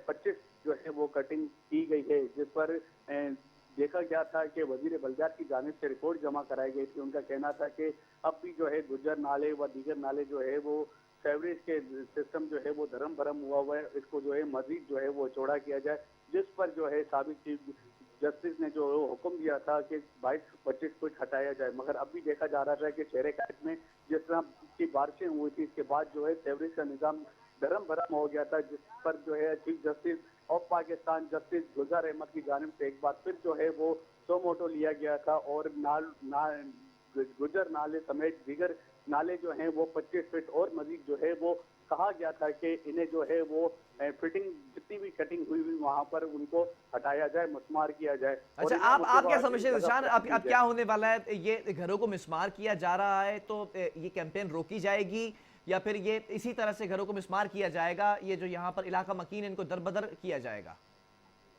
25 जो है वो कटिंग की गई है, जिस पर देखा गया था कि वजीर बल्दियात की जानिब से रिपोर्ट जमा कराई गई थी। उनका कहना था कि अब भी जो है गुजर नाले व दीगर नाले जो है वो फेवरेज के सिस्टम जो है वो धर्म भरम हुआ है, इसको जो है मजीद जो है वो चौड़ा किया जाए, जिस पर जो है साबिक चीफ जस्टिस ने जो हुक्म दिया था कि 22-25 फीट हटाया जाए। मगर अब भी देखा जा रहा है कि शहर कैद में जिस तरह की बारिशें हुई थी, इसके बाद जो है सेवरेज का निज़ाम धर्म भरम हो गया था, जिस पर जो है chief justice of Pakistan justice गुजार अहमद की जानिब से एक बार फिर जो है वो सो मोटो लिया गया था और गुजर नाले समेत दीगर नाले जो हैं वो 25 फीट और मजीद जो है वो कहा गया था कि इन्हें जो है वो फिटिंग जितनी भी कटिंग हुई वहां पर उनको हटाया जाए, मिसमार किया जाए। अच्छा, आप क्या समझते हैं निशान, अब क्या होने वाला है? ये घरों को मिसमार किया जा रहा है तो ये कैंपेन रोकी जाएगी या फिर ये इसी तरह से घरों को मिसमार किया जाएगा, ये जो यहाँ पर इलाका मकीन इनको दरबदर किया जाएगा?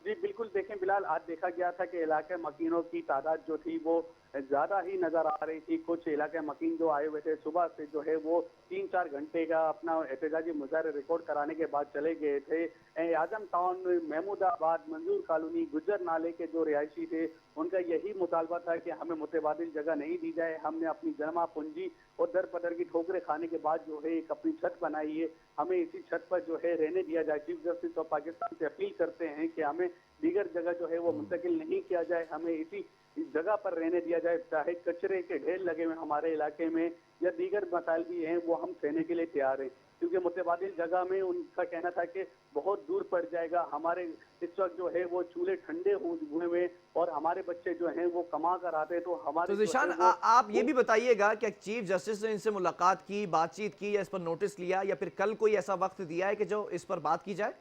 जी बिल्कुल, देखें बिलाल, आज देखा गया था कि इलाके मकीनों की तादाद जो थी वो ज्यादा ही नजर आ रही थी। कुछ इलाके मकीन जो आए हुए थे सुबह से जो है वो 3-4 घंटे का अपना एहतजाजी मुजाहरा रिकॉर्ड कराने के बाद चले गए थे। आजम टाउन, महमूदाबाद, मंजूर कॉलोनी, गुज्जर नाले के जो रिहायशी थे उनका यही मुतालबा था कि हमें मुतबादिल जगह नहीं दी जाए। हमने अपनी जमा पूंजी और दर पदर की ठोकरें खाने के बाद जो है एक अपनी छत बनाई है, हमें इसी छत पर जो है रहने दिया जाए। चीफ जस्टिस ऑफ पाकिस्तान से अपील करते हैं कि हमें दीगर जगह जो है वो मुंतकिल नहीं किया जाए, हमें इसी इस जगह पर रहने दिया जाए। चाहे कचरे के ढेर लगे हुए हमारे इलाके में या दीगर मसाइल भी हैं, वो हम सहने के लिए तैयार हैं, क्योंकि मुतबादिल जगह में उनका कहना था कि बहुत दूर पड़ जाएगा। हमारे इस वक्त जो है वो चूल्हे ठंडे हुए हुए और हमारे बच्चे जो हैं वो कमा कर आते हैं, तो हमारे तो ज़ीशान आप ये भी बताइएगा कि चीफ जस्टिस ने इनसे मुलाकात की, बातचीत की, या इस पर नोटिस लिया, या फिर कल कोई ऐसा वक्त दिया है कि जो इस पर बात की जाए?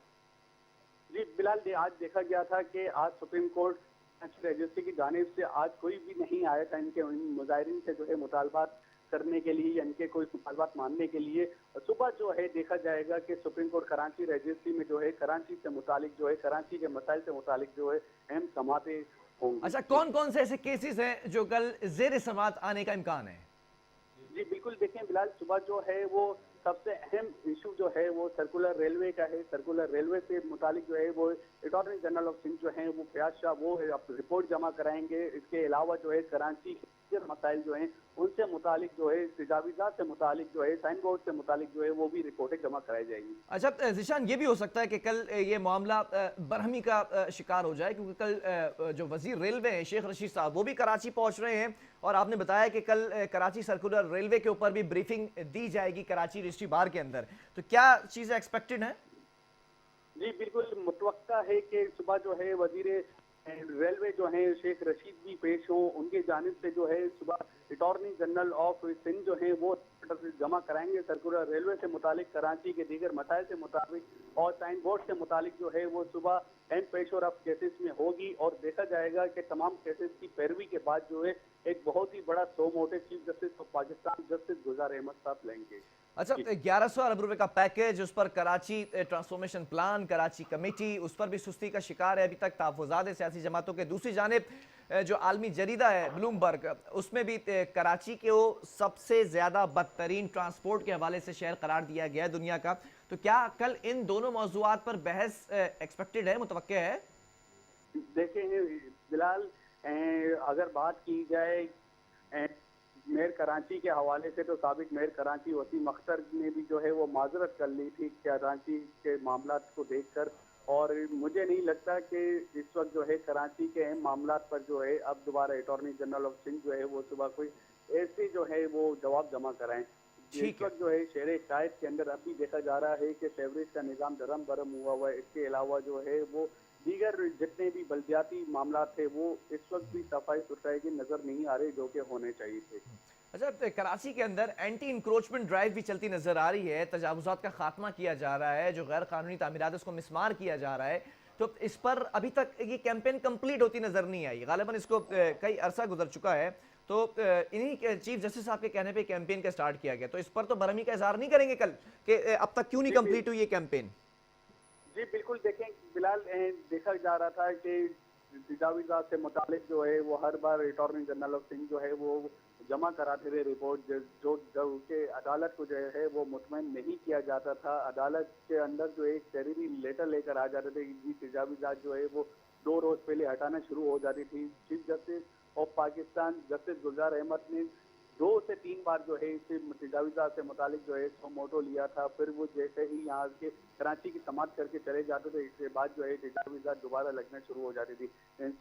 जी बिलाल, आज देखा गया था कि आज सुप्रीम कोर्ट रजिस्ट्री की जानिब से आज कोई भी नहीं आया था इनके मुजाहिरीन से जो है मुतालबात करने के लिए या इनके कोई मुतालबात मानने के लिए। सुबह जो है देखा जाएगा कि सुप्रीम कोर्ट कराची रजिस्ट्री में जो है कराची से मुतालिक जो है कराची के मसाइल से मुतालिक जो है अहम समाते होंगे। अच्छा, कौन कौन से ऐसे केसेस हैं जो कल ज़ेर समात आने का इम्कान है? जी बिल्कुल, देखें बिलाल, सुबह जो है वो सबसे अहम इशू जो है वो सर्कुलर रेलवे का है। सर्कुलर रेलवे से मुतालिक जो है वो अटॉर्नी जनरल ऑफ सिंध जो है वो फयाज शाह वो रिपोर्ट जमा कराएंगे। इसके अलावा जो है कराची के मसाइल जो हैं उनसे मुतालिक जो है तजावीज़ात से मुतालिक जो है साइन बोर्ड से मुतालिक जो है वो भी रिपोर्टें जमा कराई जाएंगी। अच्छा ज़ीशान, ये भी हो सकता है कि कल ये मामला बरहमी का शिकार हो जाए, क्योंकि कल जो वजीर रेलवे हैं शेख रशीद साहब वो भी कराची पहुंच रहे हैं, और आपने बताया कि कल कराची सर्कुलर रेलवे के ऊपर भी ब्रीफिंग दी जाएगी कराची रजिस्ट्री बार के अंदर। तो क्या चीज़ें एक्सपेक्टेड हैं? जी बिल्कुल, मुतवक्का है कि सुबह जो है वजीर रेलवे जो है शेख रशीद भी पेश हो। उनके जानिब से जो है सुबह अटॉर्नी जनरल ऑफ सिंध जो है वो जमा कराएंगे सर्कुलर रेलवे से मुतालिक, कराची के दीगर मसाइल से मुताबिक और साइन बोर्ड से मुतालिक जो है वो सुबह एंड पेशोर ऑफ केसेस में होगी। और देखा जाएगा कि तमाम केसेस की पैरवी के बाद जो है एक बहुत ही बड़ा सो मोटे chief justice of Pakistan justice गुजार अहमद साहब लेंगे। अच्छा, 1100 अरब रुपए का पैकेज, उस पर Karachi transformation plan, Karachi committee, उस पर भी सुस्ती का शिकार है अभी तक ताफुजात है सियासी जमातों के। दूसरी जानिब जो आलमी जरीदा है ब्लूमबर्ग, उसमें भी कराची को सबसे ज़्यादा बदतरीन ट्रांसपोर्ट के हवाले से शहर करार दिया गया है दुनिया का। तो क्या कल इन दोनों मौज़ूआत पर बहस एक्सपेक्टेड है, मुतवक्के है? देखें बिलाल, अगर बात की जाए मेयर कराची के हवाले से, तो साबिक मेयर कराची वसीम अख्तर ने भी जो है वो माजरत कर ली थी कराची के मामला को देखकर, और मुझे नहीं लगता कि इस वक्त जो है कराची के अहम मामला पर जो है अब दोबारा अटॉर्नी जनरल ऑफ सिंध जो है वो सुबह कोई ऐसे जो है वो जवाब जमा कराएं। इस वक्त जो है शहर कायद के अंदर अभी देखा जा रहा है कि फेवरेज का निज़ाम धर्म बरम हुआ है। इसके अलावा जो है वो दीगर जितने भी बल्दियाती मामला थे वो इस वक्त भी सफाई सुथराई की नजर नहीं आ रही जो कि होने चाहिए थे। अच्छा, कराची के अंदर एंटी इंक्रोचमेंट ड्राइव भी चलती नजर आ रही है, तजावुजात का खात्मा किया जा रहा है, जो गैर कानूनी तामीरात उसको मिसमार किया जा रहा है। तो इस पर अभी तक ये कैंपेन कंप्लीट होती नजर नहीं आई, गालिबन इसको कई अरसा गुजर चुका है। तो इन्हीं चीफ जस्टिस साहब के कहने पे कैंपेन का स्टार्ट किया गया, तो इस पर तो बरहमी का इजहार नहीं करेंगे कल कि अब तक क्यों नहीं कंप्लीट हुई ये कैंपेन? जी बिल्कुल, देखें बिलाल, देखा जा रहा था कि तजावीज़ात से मुतालिक जो है वो हर बार अटॉर्नी जनरल ऑफ सिंध जो है वो जमा कराते थे रिपोर्ट, जो के अदालत को जो है वो मुतमईन नहीं किया जाता था। अदालत के अंदर जो एक तहरीरी लेटर लेकर आ जाते थे कि तजावीज़ात जो है वो 2 रोज पहले हटाना शुरू हो जाती थी। Chief justice of Pakistan justice गुजार अहमद ने 2 से 3 बार जो है इसे तजावीज़ात से मुतालिक जो है सो मोटो लिया था। फिर वो जैसे ही यहाँ के कराची की समाप्त करके चले जाते थे, इसके बाद जो है तजावीज़ात दोबारा लगना शुरू हो जाती थी।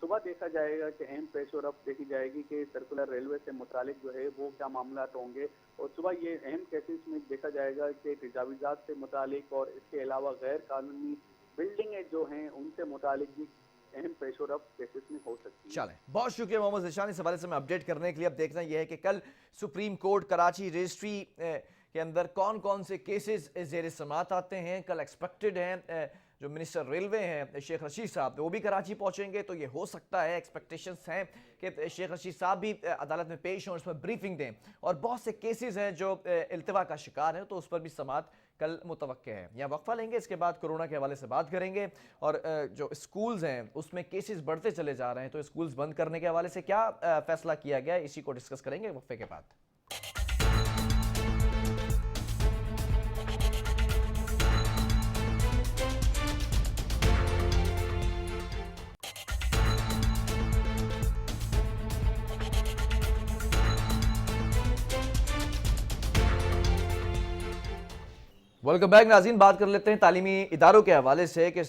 सुबह देखा जाएगा कि अहम पेशोर अब देखी जाएगी कि सर्कुलर रेलवे से मुतालिक जो है वो क्या मामला होंगे, और सुबह ये अहम केसेस में देखा जाएगा कि तजावीज़ात से मुतालिक और इसके अलावा गैर कानूनी बिल्डिंगें जो हैं उनसे मुतालिक भी अहम पेशोर अब केसेस में हो सकती है। चलें, बहुत शुक्रिया मोहम्मद ज़ीशान इस हवाले से हमें अपडेट करने के लिए। अब देखना यह है कि कल सुप्रीम कोर्ट कराची रजिस्ट्री के अंदर कौन कौन से केसेस ज़ेर समात आते हैं, कल एक्सपेक्टेड हैं जो मिनिस्टर रेलवे हैं शेख रशीद साहब, वो भी कराची पहुंचेंगे। तो ये हो सकता है, एक्सपेक्टेशंस हैं कि शेख रशीद साहब भी अदालत में पेश हों, उस पर ब्रीफिंग दें। और बहुत से केसेस हैं जो इल्तिवा का शिकार हैं, तो उस पर भी समाअत कल मुतवक्के है। यहाँ वक्फा लेंगे, इसके बाद कोरोना के हवाले से बात करेंगे। और जो स्कूल्स हैं उसमें केसेस बढ़ते चले जा रहे हैं, तो स्कूल्स बंद करने के हवाले से क्या फैसला किया गया है, इसी को डिस्कस करेंगे वक्फे के बाद। वेलकम बैक नाज़रीन। बात कर लेते हैं तालीमी इदारों के हवाले से कि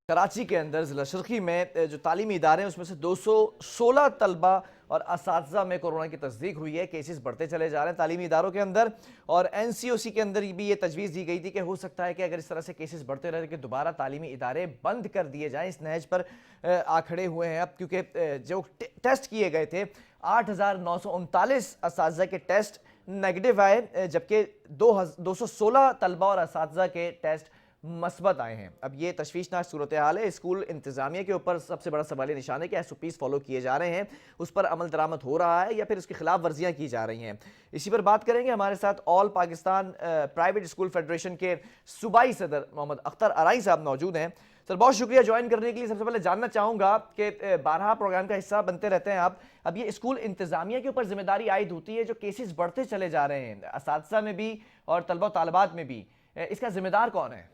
कराची के अंदर ज़िला शर्की में जो तालीमी इदारे हैं उसमें से 216 तलबा और असातिज़ा में कोरोना की तस्दीक हुई है। केसेस बढ़ते चले जा रहे हैं तालीमी इदारों के अंदर। और NCOC के अंदर भी ये तजवीज़ दी गई थी कि हो सकता है कि अगर इस तरह से केसेस बढ़ते रहे कि दोबारा तालीमी इदारे बंद कर दिए जाएँ। इस नहज पर आ खड़े हुए हैं अब, क्योंकि जो टेस्ट किए गए थे 8,939 असातिज़ा के टेस्ट नेगेटिव आए, जबकि 216 तलबा और असातिज़ा के टेस्ट मस्बत आए हैं। अब ये तशवीशनाक सूरत हाल है। स्कूल इंतजामिया के ऊपर सबसे बड़ा सवालिया निशान है कि SOPs फॉलो किए जा रहे हैं, उस पर अमल दरामद हो रहा है या फिर उसकी खिलाफ वर्जियाँ की जा रही हैं। इसी पर बात करेंगे। हमारे साथ all Pakistan private school federation के सूबाई सदर मोहम्मद अख्तर अराई साहब मौजूद हैं। सर, बहुत शुक्रिया ज्वाइन करने के लिए। सबसे पहले जानना चाहूँगा कि 12 प्रोग्राम का हिस्सा बनते रहते हैं आप, अब ये स्कूल इंतजामिया के ऊपर जिम्मेदारी आयद होती है, जो केसेस बढ़ते चले जा रहे हैं असातिज़ा में भी और तलबा तालिबात में भी, इसका जिम्मेदार कौन है?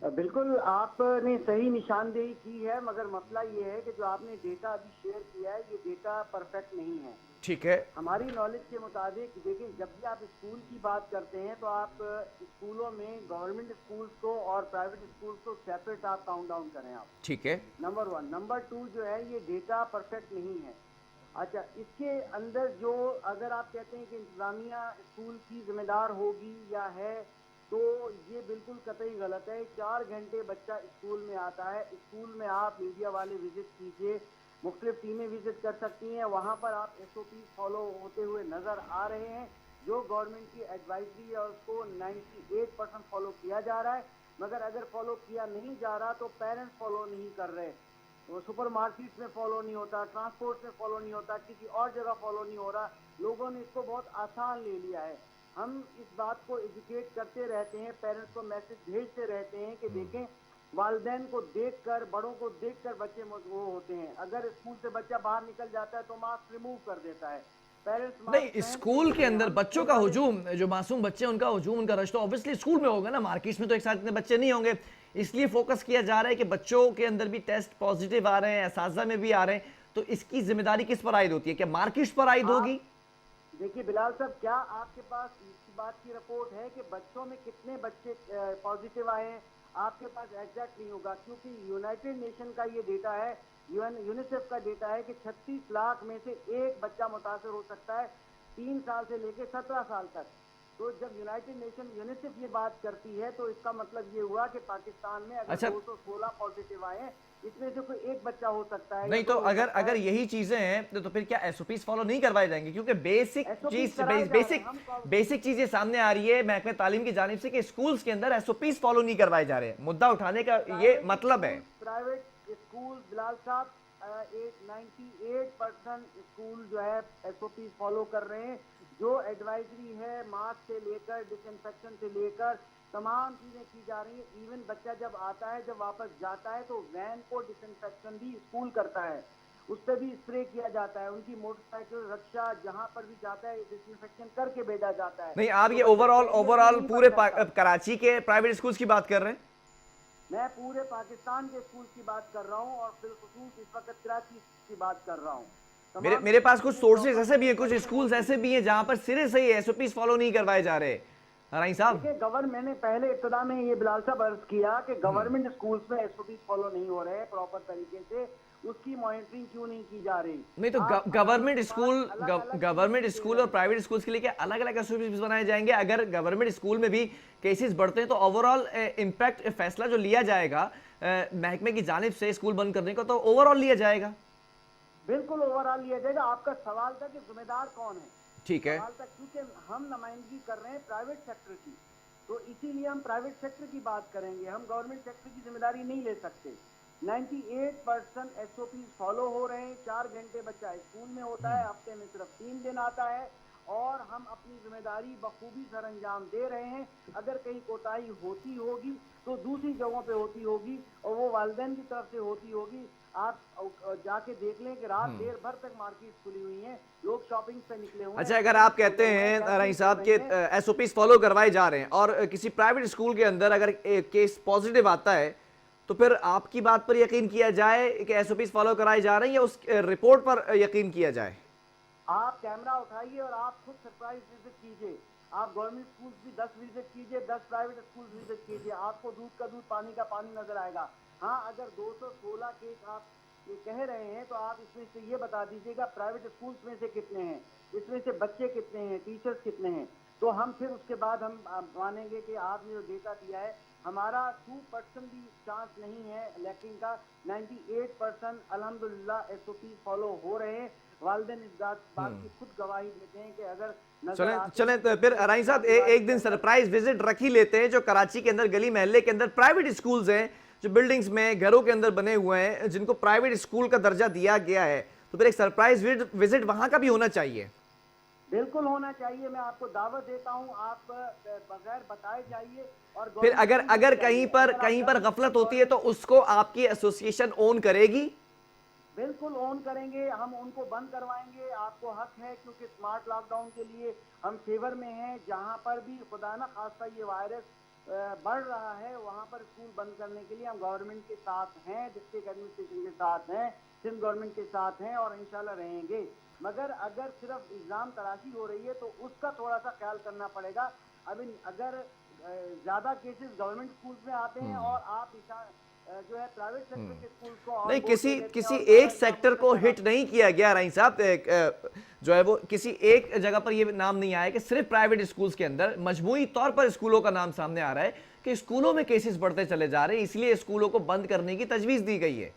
बिल्कुल आपने सही निशानदेही की है, मगर मसला ये है कि जो आपने डेटा अभी शेयर किया है ये डेटा परफेक्ट नहीं है। ठीक है। हमारी नॉलेज के मुताबिक देखिए, जब भी आप स्कूल की बात करते हैं तो आप स्कूलों में गवर्नमेंट स्कूल्स को और प्राइवेट स्कूल्स को सेपरेट आप काउंट डाउन करें आप। ठीक है। नंबर 1। नंबर 2 जो है, ये डेटा परफेक्ट नहीं है। अच्छा, इसके अंदर जो अगर आप कहते हैं कि इंतजामिया स्कूल की जिम्मेदार होगी या है, तो ये बिल्कुल कतई गलत है। 4 घंटे बच्चा स्कूल में आता है, स्कूल में आप मीडिया वाले विजिट कीजिए, मुख्तलिफ टीमें विजिट कर सकती हैं, वहाँ पर आप SOP फॉलो होते हुए नज़र आ रहे हैं। जो गवर्नमेंट की एडवाइजरी है उसको 98% फॉलो किया जा रहा है, मगर अगर फॉलो किया नहीं जा रहा तो पेरेंट्स फॉलो नहीं कर रहे, तो सुपर मार्केट में फॉलो नहीं होता, ट्रांसपोर्ट में फॉलो नहीं होता, किसी और जगह फॉलो नहीं हो रहा। लोगों ने इसको बहुत आसान ले लिया है। हम इस बात को एजुकेट करते रहते हैं, पेरेंट्स को मैसेज भेजते रहते हैं कि देखें, वालिदैन को देखकर, बड़ों को देखकर बच्चे वो होते हैं। अगर स्कूल से बच्चा बाहर निकल जाता है तो मास्क रिमूव कर देता है। पेरेंट्स नहीं, स्कूल के अंदर बच्चों का हुजूम, जो मासूम बच्चे उनका हुजूम, उनका रश तो ऑब्वियसली स्कूल में होगा ना, मार्केट्स में तो एक साथ इतने बच्चे नहीं होंगे। इसलिए फोकस किया जा रहा है कि बच्चों के अंदर भी टेस्ट पॉजिटिव आ रहे हैं, असातिज़ा में भी आ रहे हैं, तो इसकी जिम्मेदारी किस पर आयद होती है? क्या मार्केट्स पर आयद होगी? देखिए बिलाल साहब, क्या आपके पास इस बात की रिपोर्ट है कि बच्चों में कितने बच्चे पॉजिटिव आए हैं? आपके पास एग्जैक्ट नहीं होगा, क्योंकि यूनाइटेड नेशन का ये डेटा है, यूनिसेफ का डेटा है कि 36 लाख में से एक बच्चा मुतासर हो सकता है 3 साल से लेकर 17 साल तक। तो जब यूनाइटेड नेशन यूनिसेफ ये बात करती है तो इसका मतलब ये हुआ कि पाकिस्तान में अगर 216 पॉजिटिव आए, इसमें से कोई एक बच्चा हो सकता है। नहीं तो अगर यही चीजें हैं तो फिर क्या SOPs फॉलो नहीं करवाए जाएंगे? क्योंकि बेसिक चीजें सामने आ रही है महकमे तालीम की जानिब से कि स्कूल्स के अंदर SOPs फॉलो नहीं करवाए जा रहे हैं। मुद्दा उठाने का ये मतलब है। प्राइवेट स्कूल बिलाल साहब 98% स्कूल जो है SOPs फॉलो कर रहे हैं। जो एडवाइजरी है, मास्क से लेकर डिसइंफेक्शन से लेकर तमाम चीजें की जा रही है। इवन बच्चा जब आता है, जब वापस जाता है तो वैन को डिसइंफेक्शन भी स्कूल करता है, उस पर भी स्प्रे किया जाता है। उनकी मोटरसाइकिल, रक्षा, जहां पर भी जाता है डिसइंफेक्शन करके भेजा जाता है। नहीं, आप ये ओवरऑल पूरे कराची के प्राइवेट स्कूल्स की बात कर रहे हैं? मैं पूरे पाकिस्तान के स्कूल की बात कर रहा हूँ और बिलखुसूस इस वक्त कराची की बात कर रहा हूँ। मेरे पास कुछ सोर्सेज ऐसे भी हैं, कुछ स्कूल्स ऐसे भी हैं जहां पर सिरे से ही SOPs फॉलो नहीं करवाए जा रहे। राई साहब, मैंने पहले इब्तिदा में ये बिलाल साहब अर्ज किया कि गवर्नमेंट स्कूल्स में SOPs फॉलो नहीं हो रहे प्रॉपर तरीके से, उसकी मॉनिटरिंग क्यों नहीं की जा रही? नहीं तो गवर्नमेंट स्कूल और प्राइवेट स्कूल्स के लिए क्या अलग अलग SOPs बनाए जाएंगे? अगर गवर्नमेंट स्कूल में भी केसेस बढ़ते हैं तो ओवरऑल इम्पैक्ट फैसला जो लिया जाएगा महकमे की जानिब से स्कूल बंद करने का, तो ओवरऑल लिया जाएगा। बिल्कुल ओवरऑल लिया जाएगा। आपका सवाल था कि जिम्मेदार कौन है? ठीक है, सवाल था क्योंकि हम नुमाइंदगी कर रहे हैं प्राइवेट सेक्टर की। तो इसीलिए हम प्राइवेट सेक्टर की बात करेंगे, हम गवर्नमेंट सेक्टर की जिम्मेदारी नहीं ले सकते। 98% एसओपी फॉलो हो रहे हैं। 4 घंटे बच्चा स्कूल में होता है, हफ्ते में सिर्फ 3 दिन आता है और हम अपनी जिम्मेदारी बखूबी सर अंजाम दे रहे हैं। अगर कहीं कोताही होती होगी तो दूसरी जगहों पे होती होगी और वो वालिदैन की तरफ से होती होगी। आप जाके देख लें कि रात देर भर तक मार्केट खुली हुई हैं, लोग शॉपिंग पे निकले हुए हैं। अच्छा, अगर आप कहते हैं राही साहब के एसओपीज फॉलो करवाए जा रहे हैं और किसी प्राइवेट स्कूल के अंदर अगर केस पॉजिटिव आता है तो फिर आपकी बात पर यकीन किया जाए कि एसओपीज फॉलो कराए जा रहे हैं या उस रिपोर्ट पर यकीन किया जाए? आप कैमरा उठाइए और आप खुद सरप्राइज विजिट कीजिए। आप गवर्नमेंट स्कूल भी 10 विजिट कीजिए, 10 प्राइवेट स्कूल विजिट कीजिए, आपको दूध का दूध पानी का पानी नजर आएगा। हाँ, अगर 216 केस आप ये कह रहे हैं तो आप इसमें से ये बता दीजिएगा प्राइवेट स्कूल्स में से कितने हैं, इसमें से बच्चे कितने हैं, टीचर्स कितने हैं, तो हम फिर उसके बाद हम मानेंगे कि आपने जो डेटा दिया है। हमारा 2% भी चांस नहीं है लैकिंग का। 98% अल्हम्दुलिल्लाह एसओपी फॉलो हो रहे हैं। वालिदैन इस बात की खुद गवाही देते हैं कि अगर चलें तो फिर राही साहब एक दिन सरप्राइज विजिट रख ही लेते हैं। जो कराची के अंदर गली मोहल्ले के अंदर प्राइवेट स्कूल्स हैं, जो बिल्डिंग्स में घरों के अंदर बने हुए हैं, जिनको प्राइवेट स्कूल का दर्जा दिया गया है, तो फिर एक सरप्राइज विजिट वहां का भी होना चाहिए। बिल्कुल होना चाहिए। मैं आपको दावत देता हूं, आप बगैर बताए जाइए। और फिर अगर कहीं पर गफलत होती है तो उसको आपकी एसोसिएशन ओन करेगी? बिल्कुल ऑन करेंगे, हम उनको बंद करवाएंगे। आपको हक है क्योंकि स्मार्ट लॉकडाउन के लिए हम फेवर में हैं। जहां पर भी खुदा न खास्ता ये वायरस बढ़ रहा है वहां पर स्कूल बंद करने के लिए हम गवर्नमेंट के साथ हैं, डिस्ट्रिक्ट एडमिनिस्ट्रेशन के साथ हैं, सिंध गवर्नमेंट के साथ हैं और इंशाल्लाह रहेंगे। मगर अगर सिर्फ इल्जाम तराशी हो रही है तो उसका थोड़ा सा ख्याल करना पड़ेगा। अभी अगर ज्यादा केसेस गवर्नमेंट स्कूल में आते हैं और आप जो है प्राइवेट सेक्टर के स्कूल को नहीं, किसी एक सेक्टर को हिट नहीं किया गया राही साहब। जो है वो किसी एक जगह पर ये नाम नहीं आया कि सिर्फ प्राइवेट स्कूल्स के अंदर, मजमूई तौर पर स्कूलों का नाम सामने आ रहा है कि स्कूलों में केसेस बढ़ते चले जा रहे हैं, इसलिए स्कूलों को बंद करने की तजवीज दी गई है।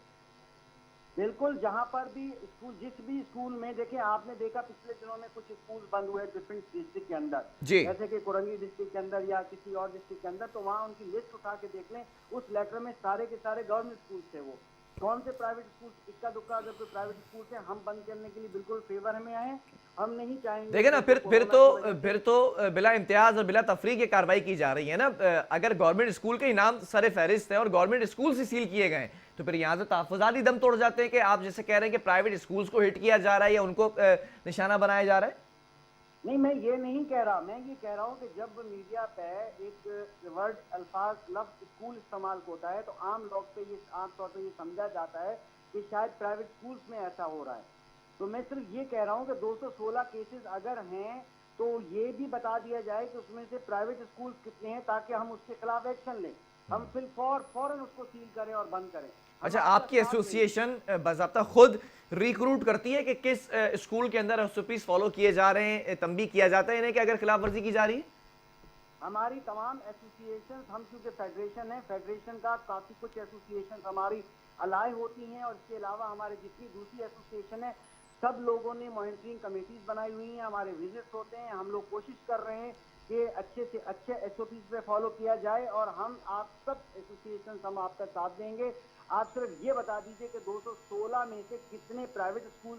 बिल्कुल, जहां पर भी स्कूल, जिस भी स्कूल में देखें, आपने देखा पिछले दिनों में कुछ स्कूल बंद हुए डिफरेंट डिस्ट्रिक्ट के अंदर, जैसे कि कोरंगी डिस्ट्रिक्ट के अंदर या किसी और डिस्ट्रिक्ट के अंदर, तो वहां उनकी लिस्ट उठा के देख लें। उस लेटर में सारे के सारे गवर्नमेंट स्कूल थे। वो कौन से प्राइवेट स्कूल, इक्का दुक्का अगर कोई प्राइवेट स्कूल थे, हम बंद करने के लिए बिल्कुल फेवर में आए। हम नहीं चाहेंगे। देखिए ना, फिर तो बिला इम्तियाज और बिला तफरीक कार्रवाई की जा रही है ना। अगर गवर्नमेंट स्कूल के ही नाम सरे फहरिस्त है और गवर्नमेंट स्कूल से सील किए गए तो फिर यहाँ से तहफ़्फ़ुज़ात ही दम तोड़ जाते हैं कि आप जैसे कह रहे हैं कि प्राइवेट स्कूल्स को हिट किया जा रहा है या उनको निशाना बनाया जा रहा है। नहीं, मैं ये नहीं कह रहा। मैं ये कह रहा हूँ कि जब मीडिया पे एक वर्ड, अल्फाज, लफ्ज स्कूल इस्तेमाल होता है तो आम लोग पे ये आमतौर पर ये समझा जाता है कि शायद प्राइवेट स्कूल्स में ऐसा हो रहा है। तो मैं सिर्फ ये कह रहा हूँ कि 216 केसेस अगर हैं तो ये भी बता दिया जाए कि उसमें से प्राइवेट स्कूल कितने हैं, ताकि हम उसके खिलाफ एक्शन लें। हम फिर फौरन उसको सील करें और बंद करें। अच्छा, आपकी एसोसिएशन बाज़ाब्ता खुद रिक्रूट करती है कि किस स्कूल के अंदर एसओपीज फॉलो किए जा रहे हैं, तंबी किया जाता है इन्हें कि अगर खिलाफ वर्जी की जा रही है? हमारी तमाम एसोसिएशन, हम चूंकि फेडरेशन है, फेडरेशन का काफी कुछ एसोसिएशन हमारी अलाय होती हैं और इसके अलावा हमारे जितनी दूसरी एसोसिएशन है सब लोगों ने मॉनिटरिंग कमेटीज बनाई हुई हैं। हमारे विजिट्स होते हैं। हम लोग कोशिश कर रहे हैं कि अच्छे से अच्छे एसओपीज पे फॉलो किया जाए और हम आप सब एसोसिएशन हम आपका साथ देंगे। आप सिर्फ ये बता दीजिए कि 216 में से कितने प्राइवेट स्कूल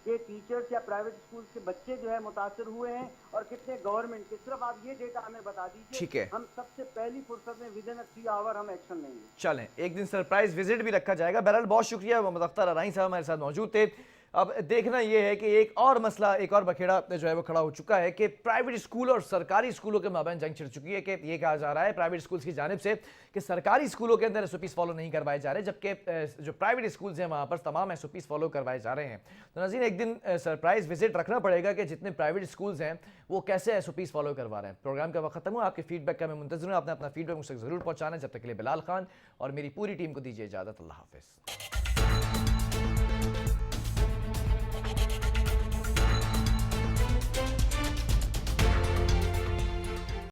के टीचर्स या प्राइवेट स्कूल के बच्चे जो है मुतासर हुए हैं और कितने गवर्नमेंट के। सिर्फ आप ये डेटा हमें बता दीजिए। ठीक है, हम सबसे पहली फुर्सत में विद इन 3 आवर हम एक्शन लेंगे। चलें, एक दिन सरप्राइज विजिट भी रखा जाएगा। बहरहाल बहुत शुक्रिया, मोहम्मद अख्तर राही साहब हमारे साथ मौजूद थे। अब देखना यह है कि एक और मसला, एक और बखेड़ा जो है वो खड़ा हो चुका है कि प्राइवेट स्कूल और सरकारी स्कूलों के माबैन जंग छिड़ चुकी है कि ये कहा जा रहा है प्राइवेट स्कूल्स की जानिब से कि सरकारी स्कूलों के अंदर एसओपीज फॉलो नहीं करवाए जा रहे, जबकि जो प्राइवेट स्कूल्स हैं वहाँ पर तमाम एसओपीज फॉलो करवाए जा रहे हैं। तो नाज़रीन, एक दिन सरप्राइज विजिट रखना पड़ेगा कि जितने प्राइवेट स्कूल्स हैं वो कैसे एसओपीज फॉलो करवा रहे हैं। प्रोग्राम का वक्त खत्म हुआ। आपके फीडबैक का मैं मुंतज़िर हूँ। आपने अपना फीडबैक मुझसे ज़रूर पहुँचाना है। जब तक के लिए बिलाल खान और मेरी पूरी टीम को दीजिए इजाज़त। अल्लाह हाफ़िज़।